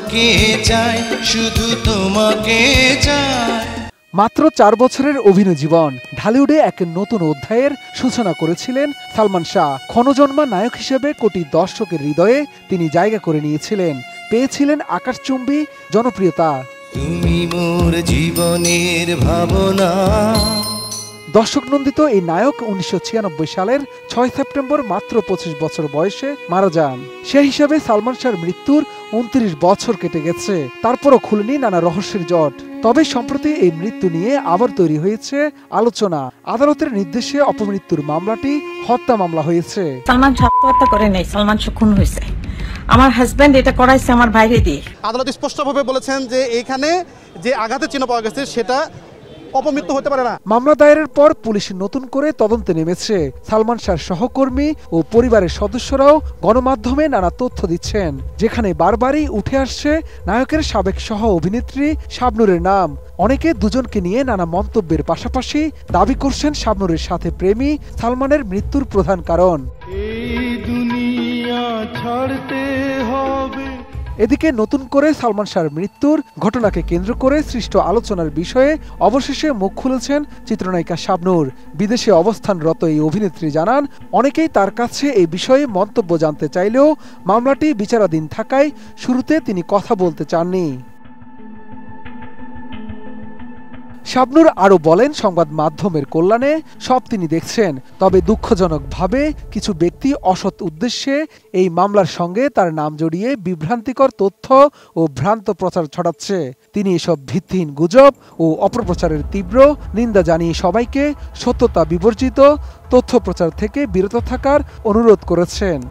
তোমাকে চাই, শুধু তোমাকে চাই। মাত্র 4 বছরের অভিনয় জীবন ঢালিউডে এক নতুন অধ্যায়ের সূচনা করেছিলেন সালমান শাহ। ক্ষণজন্মা নায়ক হিসেবে কোটি দর্শকের হৃদয়ে তিনি জায়গা করে নিয়েছিলেন, পেয়েছিলেন আকাশচুম্বী জনপ্রিয়তা। তুমি মোর জীবনের ভাবনা। দর্শকনন্দিত এই নায়ক 1996 সালের 6 সেপ্টেম্বর মাত্র 25 বছর বয়সে মারা যান। সে হিসাবে সালমান শাহর মৃত্যুর 29 বছর কেটে গেছে, তারপরও খুলেনি নানা রহস্যের জট। তবে সম্প্রতি এই মৃত্যু নিয়ে আবার তৈরি হয়েছে আলোচনা। আদালতের নির্দেশে অপমৃত্যুর মামলাটি হত্যা মামলা হয়েছে। সালমান শাহ হত্যা করে নেই, সালমান শাহ খুন হয়েছে। আমার হাজবেন্ড এটা করাইছে আমার বাইরে দিয়ে। আদালত স্পষ্টভাবে বলেছেন যে এইখানে যে আঘাতের চিহ্ন পাওয়া গেছে সেটা অপমৃত্যু হতে পারে না। মামলা দায়েরের পর পুলিশ নতুন করে তদন্তে নেমেছে। সালমান শাহর সহকর্মী ও পরিবারের সদস্যরাও গণমাধ্যমে নানা তথ্য দিচ্ছেন, যেখানে বারবারই উঠে আসছে নায়কের সাবেক সহ অভিনেত্রী শাবনূরের নাম। অনেকে দুজনকে নিয়ে নানা মন্তব্যের পাশাপাশি দাবি করছেন শাবনূরের সাথে প্রেমই সালমানের মৃত্যুর প্রধান কারণ। এই দুনিয়া ছাড়তে হবে। এদিকে নতুন করে সালমান শাহর মৃত্যুর ঘটনাকে কেন্দ্র করে সৃষ্ট আলোচনার বিষয়ে অবশেষে মুখ খুলেছেন চিত্রনায়িকা শাবনূর। বিদেশে অবস্থানরত এই অভিনেত্রী জানান, অনেকেই তার কাছে এই বিষয়ে মন্তব্য জানতে চাইলেও মামলাটি বিচারাধীন থাকায় শুরুতে তিনি কথা বলতে চাননি। শাবনূর আরও বলেন, সংবাদ মাধ্যমের কল্যাণে সব তিনি দেখছেন, তবে দুঃখজনকভাবে কিছু ব্যক্তি অসৎ উদ্দেশ্যে এই মামলার সঙ্গে তার নাম জড়িয়ে বিভ্রান্তিকর তথ্য ও ভ্রান্ত প্রচার ছড়াচ্ছে। তিনি এসব ভিত্তিহীন গুজব ও অপপ্রচারের তীব্র নিন্দা জানিয়ে সবাইকে সত্যতা বিবর্জিত তথ্য প্রচার থেকে বিরত থাকার অনুরোধ করেছেন।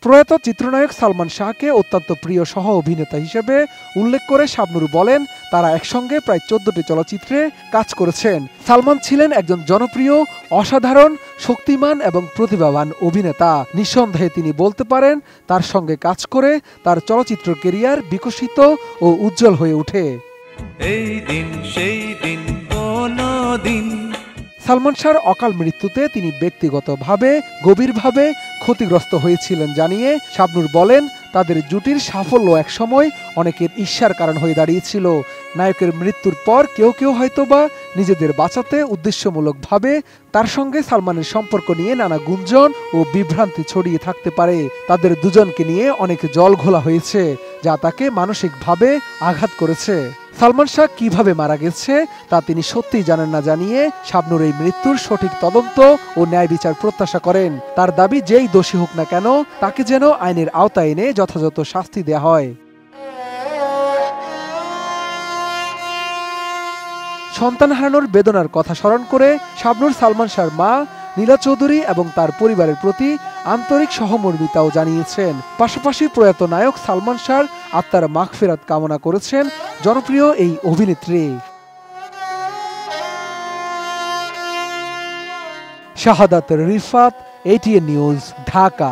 প্রয়াত চিত্রনায়ক সালমান শাহকে অত্যন্ত প্রিয় সহ অভিনেতা হিসেবে উল্লেখ করে শাবনূর বলেন, তারা একসঙ্গে প্রায় 14টি চলচ্চিত্রে কাজ করেছেন। সালমান ছিলেন একজন জনপ্রিয়, অসাধারণ, শক্তিমান এবং প্রতিভাবান অভিনেতা। নিঃসন্দেহে তিনি বলতে পারেন, তার সঙ্গে কাজ করে তার চলচ্চিত্র ক্যারিয়ার বিকশিত ও উজ্জ্বল হয়ে ওঠে। এই দিন সেই দিন কোনো দিন। সালমান শাহর অকাল মৃত্যুতে তিনি ব্যক্তিগতভাবে গভীরভাবে ক্ষতিগ্রস্ত হয়েছিলেন জানিয়ে শাবনূর বলেন, তাদের জুটির সাফল্য একসময় অনেকের ঈর্ষার কারণ হয়ে দাঁড়িয়েছিল। নায়কের মৃত্যুর পর কেউ কেউ হয়তোবা নিজেদের বাঁচাতে উদ্দেশ্যমূলকভাবে তার সঙ্গে সালমানের সম্পর্ক নিয়ে নানা গুঞ্জন ও বিভ্রান্তি ছড়িয়ে থাকতে পারে। তাদের দুজনকে নিয়ে অনেক জল ঘোলা হয়েছে, যা তাকে মানসিকভাবে আঘাত করেছে। সালমান শাহ কিভাবে মারা গেছে তা তিনি সত্যিই জানেন না জানিয়ে শাবনূর এই মৃত্যুর সঠিক তদন্ত ও ন্যায় বিচার প্রত্যাশা করেন। তার দাবি, যেই দোষী হোক না কেন তাকে যেন আইনের আওতায় এনে যথাযথ শাস্তি দেয়া হয়। সন্তান হারানোর বেদনার কথা স্মরণ করে শাবনূর সালমান শাহর মা নীলা চৌধুরী এবং তার পরিবারের প্রতি আন্তরিক সহমর্মিতাও জানিয়েছেন। পাশাপাশি প্রয়াত নায়ক সালমান শাহর আত্মার মাগফিরাত কামনা করেছেন জনপ্রিয় এই অভিনেত্রী। শাহাদাত রিফাত, ATN নিউজ, ঢাকা।